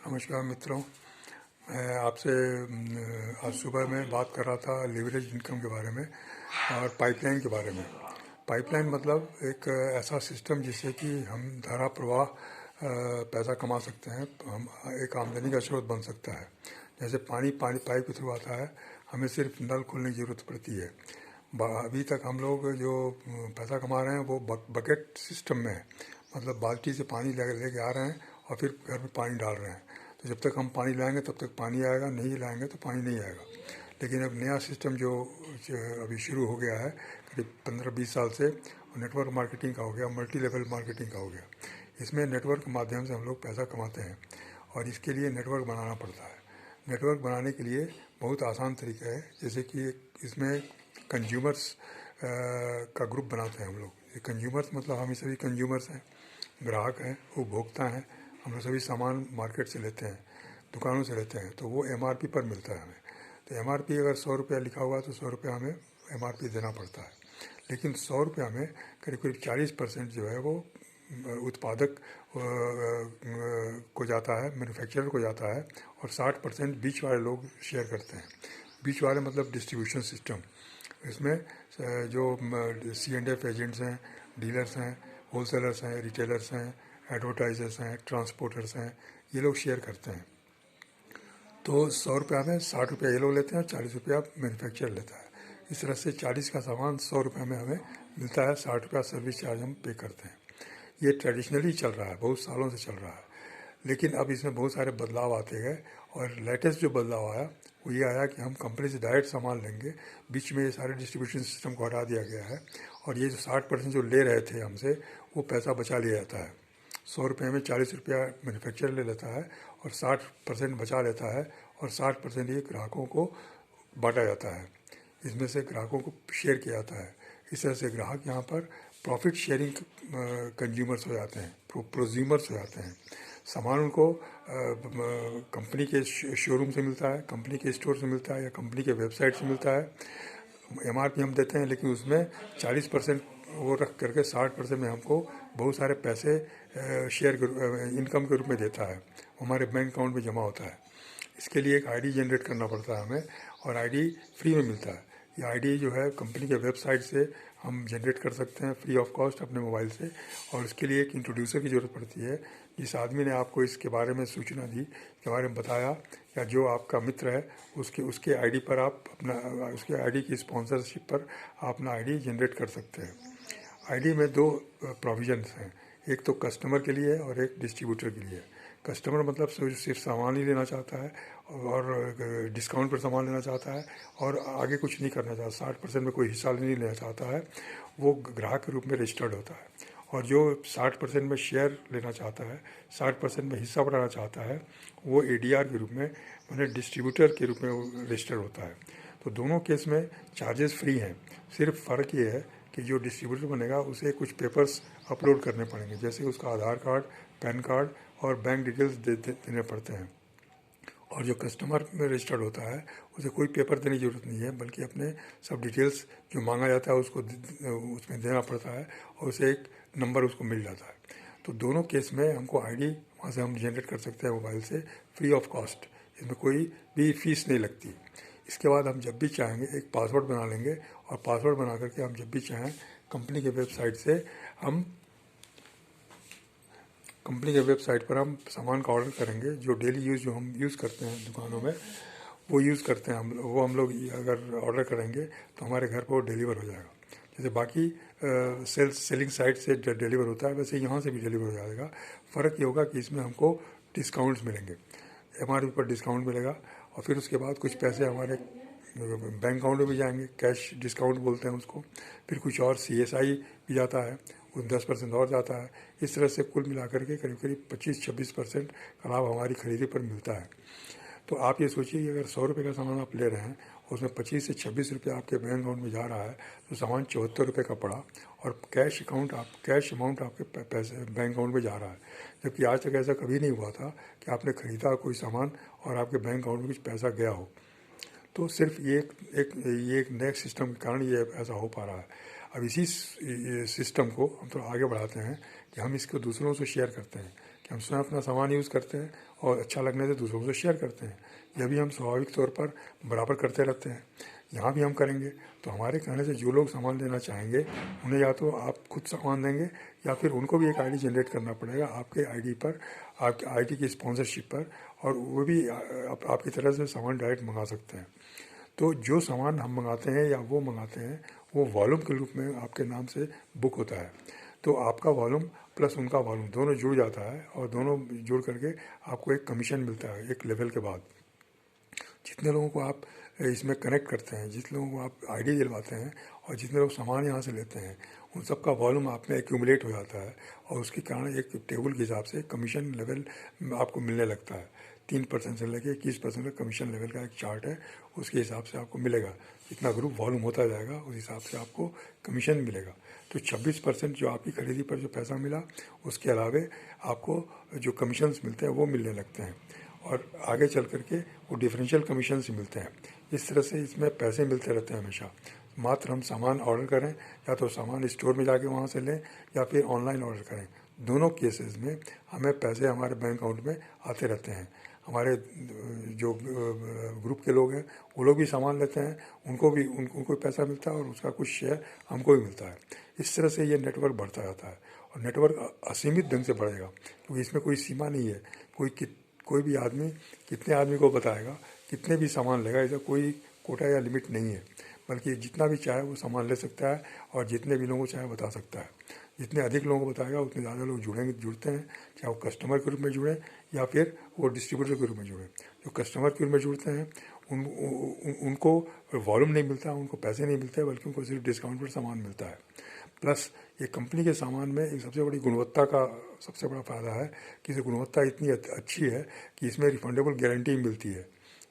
नमस्कार मित्रों। मैं आपसे आज सुबह में बात कर रहा था लीवरेज इनकम के बारे में और पाइपलाइन के बारे में। पाइपलाइन मतलब एक ऐसा सिस्टम जिससे कि हम धारा प्रवाह पैसा कमा सकते हैं। हम एक आमदनी का स्रोत बन सकता है। जैसे पानी पाइप के थ्रू आता है, हमें सिर्फ नल खोलने की ज़रूरत पड़ती है। अभी तक हम लोग जो पैसा कमा रहे हैं वो बकेट सिस्टम में है, मतलब बाल्टी से पानी लेके आ रहे हैं और फिर घर में पानी डाल रहे हैं। तो जब तक हम पानी लाएंगे तब तक पानी आएगा, नहीं लाएंगे तो पानी नहीं आएगा। लेकिन अब नया सिस्टम जो अभी शुरू हो गया है करीब 15-20 साल से, नेटवर्क मार्केटिंग का हो गया, मल्टी लेवल मार्केटिंग का हो गया। इसमें नेटवर्क के माध्यम से हम लोग पैसा कमाते हैं और इसके लिए नेटवर्क बनाना पड़ता है। नेटवर्क बनाने के लिए बहुत आसान तरीका है, जैसे कि इसमें कंज्यूमर्स का ग्रुप बनाते हैं हम लोग। ये कंज्यूमर्स मतलब हम सभी कंज्यूमर्स हैं, ग्राहक हैं, उपभोक्ता हैं। हम लोग सभी सामान मार्केट से लेते हैं, दुकानों से लेते हैं, तो वो एमआरपी पर मिलता है हमें। तो एमआरपी अगर 100 रुपया लिखा हुआ तो 100 रुपया हमें एमआरपी देना पड़ता है। लेकिन 100 रुपया में करीब करीब 40% जो है वो उत्पादक को जाता है, मैन्युफैक्चरर को जाता है, और 60% बीच वाले लोग शेयर करते हैं। बीच वाले मतलब डिस्ट्रीब्यूशन सिस्टम। इसमें जो C&F एजेंट्स हैं, डीलर्स हैं, होलसेलर्स हैं, रिटेलर्स हैं, एडवर्टाइजर्स हैं, ट्रांसपोर्टर्स हैं, ये लोग शेयर करते हैं। तो 100 रुपया में 60 रुपया ये लोग लेते हैं और 40 रुपया मैन्युफैक्चर लेता है। इस तरह से 40 का सामान 100 रुपये में हमें मिलता है, 60 रुपया सर्विस चार्ज हम पे करते हैं। ये ट्रेडिशनली चल रहा है, बहुत सालों से चल रहा है। लेकिन अब इसमें बहुत सारे बदलाव आते गए और लेटेस्ट जो बदलाव आया वो ये आया कि हम कंपनी से डायरेक्ट सामान लेंगे। बीच में ये सारे डिस्ट्रीब्यूशन सिस्टम को हटा दिया गया है और ये जो 60% जो ले रहे थे हमसे, वो पैसा बचा लिया जाता है। 100 रुपये में 40 रुपया मैन्युफैक्चर ले लेता है और 60% बचा लेता है और 60% ये ग्राहकों को बांटा जाता है। इसमें से ग्राहकों को शेयर किया जाता है। इस तरह से ग्राहक यहाँ पर प्रॉफिट शेयरिंग कंज्यूमर्स हो जाते हैं, प्रोज्यूमर्स हो जाते हैं। सामान उनको कंपनी के शोरूम से मिलता है, कंपनी के स्टोर से मिलता है या कंपनी के वेबसाइट से मिलता है। एमआरपी हम देते हैं, लेकिन उसमें 40% वो रख करके 60% में हमको बहुत सारे पैसे शेयर इनकम के रूप में देता है, हमारे बैंक अकाउंट में जमा होता है। इसके लिए एक आईडी जनरेट करना पड़ता है हमें, और आईडी फ्री में मिलता है। ये आईडी जो है कंपनी के वेबसाइट से हम जनरेट कर सकते हैं फ्री ऑफ कॉस्ट अपने मोबाइल से, और उसके लिए एक इंट्रोड्यूसर की ज़रूरत पड़ती है। जिस आदमी ने आपको इसके बारे में सूचना दी, के बारे में बताया, या जो आपका मित्र है, उसके आईडी पर आप अपना, उसके आईडी की स्पॉन्सरशिप पर आप अपना आईडी जनरेट कर सकते हैं। आईडी में दो प्रोविजंस हैं, एक तो कस्टमर के लिए और एक डिस्ट्रीब्यूटर के लिए। कस्टमर मतलब सिर्फ सामान ही लेना चाहता है और डिस्काउंट पर सामान लेना चाहता है और आगे कुछ नहीं करना चाहता, 60% में कोई हिस्सा नहीं लेना चाहता है, वो ग्राहक के रूप में रजिस्टर्ड होता है। और जो 60% में शेयर लेना चाहता है, 60% में हिस्सा बढ़ाना चाहता है, वो ADR के रूप में, मैंने डिस्ट्रीब्यूटर के रूप में रजिस्टर होता है। तो दोनों केस में चार्जेस फ्री हैं। सिर्फ फ़र्क ये है कि जो डिस्ट्रीब्यूटर बनेगा उसे कुछ पेपर्स अपलोड करने पड़ेंगे, जैसे उसका आधार कार्ड, पैन कार्ड और बैंक डिटेल्स देने पड़ते हैं। और जो कस्टमर में रजिस्टर्ड होता है उसे कोई पेपर देने की ज़रूरत नहीं है, बल्कि अपने सब डिटेल्स जो मांगा जाता है उसको उसमें देना पड़ता है और उसे एक नंबर उसको मिल जाता है। तो दोनों केस में हमको आईडी वहाँ से हम जनरेट कर सकते हैं मोबाइल से, फ्री ऑफ कॉस्ट। इसमें कोई भी फीस नहीं लगती। इसके बाद हम जब भी चाहेंगे एक पासवर्ड बना लेंगे, और पासवर्ड बना करके हम जब भी चाहें कंपनी के वेबसाइट से हम कंपनी के वेबसाइट पर हम सामान का ऑर्डर करेंगे। जो डेली यूज़ जो हम यूज़ करते हैं दुकानों में, वो यूज़ करते हैं हम लोग अगर ऑर्डर करेंगे तो हमारे घर पर वो डिलीवर हो जाएगा। जैसे बाकी सेलिंग साइट से डिलीवर होता है, वैसे यहाँ से भी डिलीवर हो जाएगा। फ़र्क ये होगा कि इसमें हमको डिस्काउंट्स मिलेंगे, एमआरपी पर डिस्काउंट मिलेगा, और फिर उसके बाद कुछ पैसे हमारे बैंक अकाउंट में भी जाएंगे, कैश डिस्काउंट बोलते हैं उसको। फिर कुछ और CSI भी जाता है, वो 10% और जाता है। इस तरह से कुल मिलाकर के करीब करीब 25-26% का लाभ हमारी खरीदी पर मिलता है। तो आप ये सोचिए कि अगर 100 रुपये का सामान आप ले रहे हैं, उसमें 25 से 26 रुपये आपके बैंक अकाउंट में जा रहा है, तो सामान 74 रुपये का पड़ा, और कैश अमाउंट आपके पैसे बैंक अकाउंट में जा रहा है। जबकि आज तक ऐसा कभी नहीं हुआ था कि आपने ख़रीदा कोई सामान और आपके बैंक अकाउंट में कुछ पैसा गया हो। तो सिर्फ ये एक नए सिस्टम के कारण ये ऐसा हो पा रहा है। अब इसी सिस्टम को हम थोड़ा आगे बढ़ाते हैं कि हम इसको दूसरों से शेयर करते हैं कि हम स्वयं अपना सामान यूज़ करते हैं और अच्छा लगने से दूसरों से शेयर करते हैं। यह भी हम स्वाभाविक तौर पर बराबर करते रहते हैं, यहाँ भी हम करेंगे। तो हमारे कहने से जो लोग सामान लेना चाहेंगे उन्हें या तो आप खुद सामान देंगे या फिर उनको भी एक आईडी जनरेट करना पड़ेगा आपके आईडी पर, आपके आईडी की स्पॉन्सरशिप पर, और वो भी आपकी तरह से सामान डायरेक्ट मंगा सकते हैं। तो जो सामान हम मंगाते हैं या वो मंगाते हैं वो वॉल्यूम के रूप में आपके नाम से बुक होता है। तो आपका वॉल्यूम प्लस उनका वॉल्यूम दोनों जुड़ जाता है और दोनों जुड़ करके आपको एक कमीशन मिलता है एक लेवल के बाद। जितने लोगों को आप इसमें कनेक्ट करते हैं, जितने लोगों को आप आईडी दिलवाते हैं और जितने लोग सामान यहाँ से लेते हैं, उन सब का वॉल्यूम आप में एक्यूमुलेट हो जाता है और उसके कारण एक टेबल के हिसाब से कमीशन लेवल आपको मिलने लगता है। 3% से लेकर 21% का कमीशन लेवल का एक चार्ट है, उसके हिसाब से आपको मिलेगा। जितना ग्रुप वॉल्यूम होता जाएगा उस हिसाब से आपको कमीशन मिलेगा। तो 26% जो आपकी खरीदी पर जो पैसा मिला, उसके अलावे आपको जो कमीशंस मिलते हैं वो मिलने लगते हैं और आगे चल करके वो डिफरेंशियल कमीशन से मिलते हैं। इस तरह से इसमें पैसे मिलते रहते हैं हमेशा। मात्र हम सामान ऑर्डर करें या तो सामान स्टोर में जाके वहाँ से लें या फिर ऑनलाइन ऑर्डर करें, दोनों केसेस में हमें पैसे हमारे बैंक अकाउंट में आते रहते हैं। हमारे जो ग्रुप के लोग हैं वो लोग भी सामान लेते हैं, उनको पैसा मिलता है और उसका कुछ शेयर हमको भी मिलता है। इस तरह से ये नेटवर्क बढ़ता जाता है और नेटवर्क असीमित ढंग से बढ़ेगा क्योंकि इसमें कोई सीमा नहीं है। कोई भी आदमी कितने आदमी को बताएगा, कितने भी सामान लेगा, इसका कोई कोटा या लिमिट नहीं है, बल्कि जितना भी चाहे वो सामान ले सकता है और जितने भी लोगों को चाहे बता सकता है। जितने अधिक लोगों को बताएगा उतने ज़्यादा लोग जुड़ते हैं, चाहे वो कस्टमर के रूप में जुड़े या फिर वो डिस्ट्रीब्यूटर के रूप में जुड़े। जो कस्टमर के रूप में जुड़ते हैं उनको वॉल्यूम नहीं मिलता, उनको पैसे नहीं मिलते, बल्कि उनको सिर्फ डिस्काउंट पर सामान मिलता है। प्लस ये कंपनी के सामान में एक सबसे बड़ी गुणवत्ता का सबसे बड़ा फ़ायदा है कि इस गुणवत्ता इतनी अच्छी है कि इसमें रिफंडेबल गारंटी मिलती है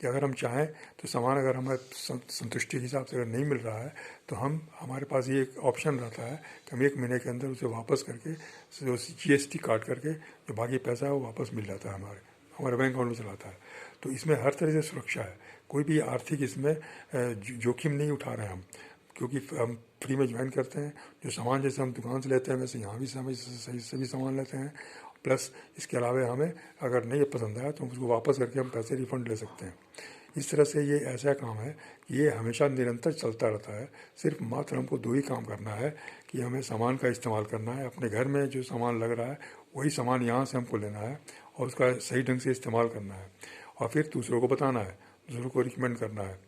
कि अगर हम चाहें तो सामान अगर हमें संतुष्टि के हिसाब से अगर नहीं मिल रहा है तो हमारे पास ये एक ऑप्शन रहता है कि हम 1 महीने के अंदर उसे वापस करके जो GST काट करके जो बाकी पैसा है वो वापस मिल जाता है, हमारे बैंक अकाउंट में चलाता है। तो इसमें हर तरह से सुरक्षा है, कोई भी आर्थिक इसमें जोखिम नहीं उठा रहे हैं हम, क्योंकि हम फ्री में ज्वाइन करते हैं। जो सामान जैसे हम दुकान से लेते हैं वैसे यहाँ भी सभी सामान लेते हैं। प्लस इसके अलावा हमें अगर नहीं पसंद आया तो उसको वापस करके हम पैसे रिफ़ंड ले सकते हैं। इस तरह से ये ऐसा काम है कि ये हमेशा निरंतर चलता रहता है। सिर्फ मात्र हमको 2 ही काम करना है कि हमें सामान का इस्तेमाल करना है। अपने घर में जो सामान लग रहा है वही सामान यहाँ से हमको लेना है और उसका सही ढंग से इस्तेमाल करना है और फिर दूसरों को बताना है, दूसरों को रिकमेंड करना है।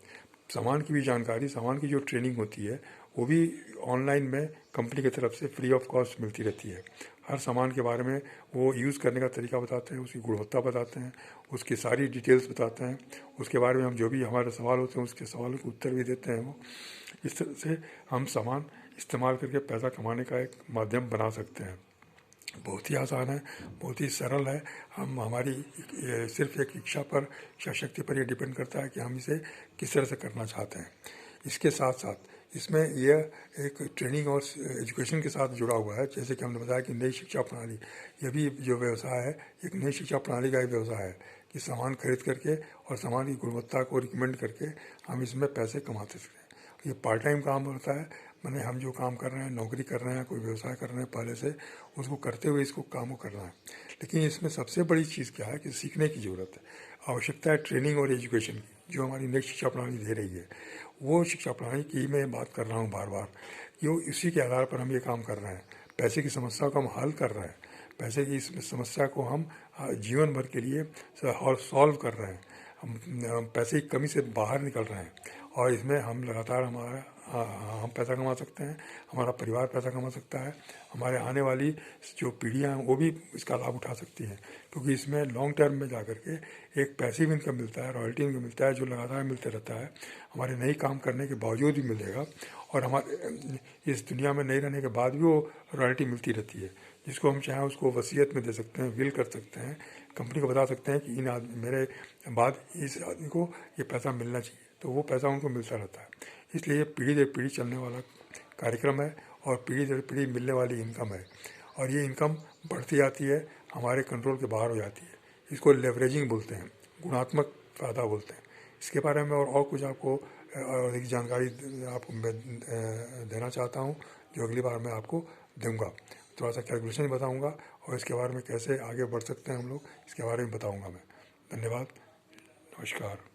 सामान की भी जानकारी, सामान की जो ट्रेनिंग होती है वो भी ऑनलाइन में कंपनी की तरफ से फ्री ऑफ कॉस्ट मिलती रहती है। हर सामान के बारे में वो यूज़ करने का तरीका बताते हैं, उसकी गुणवत्ता बताते हैं, उसकी सारी डिटेल्स बताते हैं। उसके बारे में हम जो भी हमारे सवाल होते हैं उसके सवालों के उत्तर भी देते हैं वो। इस तरह से हम सामान इस्तेमाल करके पैसा कमाने का एक माध्यम बना सकते हैं। बहुत ही आसान है, बहुत ही सरल है। हम हमारी सिर्फ एक इच्छा पर, इच्छा शक्ति पर ये डिपेंड करता है कि हम इसे किस तरह से करना चाहते हैं। इसके साथ साथ इसमें यह एक ट्रेनिंग और एजुकेशन के साथ जुड़ा हुआ है। जैसे कि हमने बताया कि नई शिक्षा प्रणाली, ये भी जो व्यवसाय है एक नई शिक्षा प्रणाली का ही व्यवसाय है कि सामान खरीद करके और सामान की गुणवत्ता को रिकमेंड करके हम इसमें पैसे कमाते सकते हैं। ये पार्ट टाइम काम होता है, मैंने हम जो काम कर रहे हैं, नौकरी कर रहे हैं, कोई व्यवसाय कर रहे हैं पहले से, उसको करते हुए इसको काम को करना है। लेकिन इसमें सबसे बड़ी चीज़ क्या है कि सीखने की ज़रूरत है, आवश्यकता है ट्रेनिंग और एजुकेशन की, जो हमारी नई शिक्षा प्रणाली दे रही है। वो शिक्षा प्रणाली की मैं बात कर रहा हूँ बार बार कि वो इसी के आधार पर हम ये काम कर रहे हैं। पैसे की समस्या को हम हल कर रहे हैं, पैसे की इस समस्या को हम जीवन भर के लिए सॉल्व कर रहे हैं। हम पैसे की कमी से बाहर निकल रहे हैं और इसमें हम लगातार हम पैसा कमा सकते हैं, हमारा परिवार पैसा कमा सकता है, हमारे आने वाली जो पीढ़ियाँ हैं वो भी इसका लाभ उठा सकती हैं, क्योंकि इसमें लॉन्ग टर्म में जाकर के एक पैसिव इनकम मिलता है, रॉयल्टी इनकम मिलता है, जो लगातार मिलते रहता है। हमारे नहीं काम करने के बावजूद भी मिलेगा और हमारे इस दुनिया में नहीं रहने के बाद भी वो रॉयल्टी मिलती रहती है, जिसको हम चाहें उसको वसीयत में दे सकते हैं, विल कर सकते हैं, कंपनी को बता सकते हैं कि इन आदमी मेरे बाद इस आदमी को ये पैसा मिलना चाहिए, तो वो पैसा उनको मिलता रहता है। इसलिए ये पीढ़ी दर पीढ़ी चलने वाला कार्यक्रम है और पीढ़ी दर पीढ़ी मिलने वाली इनकम है और ये इनकम बढ़ती जाती है, हमारे कंट्रोल के बाहर हो जाती है। इसको लेवरेजिंग बोलते हैं, गुणात्मक फ़ायदा बोलते हैं। इसके बारे में और कुछ आपको अधिक जानकारी आपको मैं देना चाहता हूँ, जो अगली बार मैं आपको दूंगा। थोड़ा सा कैलकुलेशन बताऊंगा और इसके बारे में कैसे आगे बढ़ सकते हैं हम लोग, इसके बारे में बताऊँगा मैं। धन्यवाद, नमस्कार।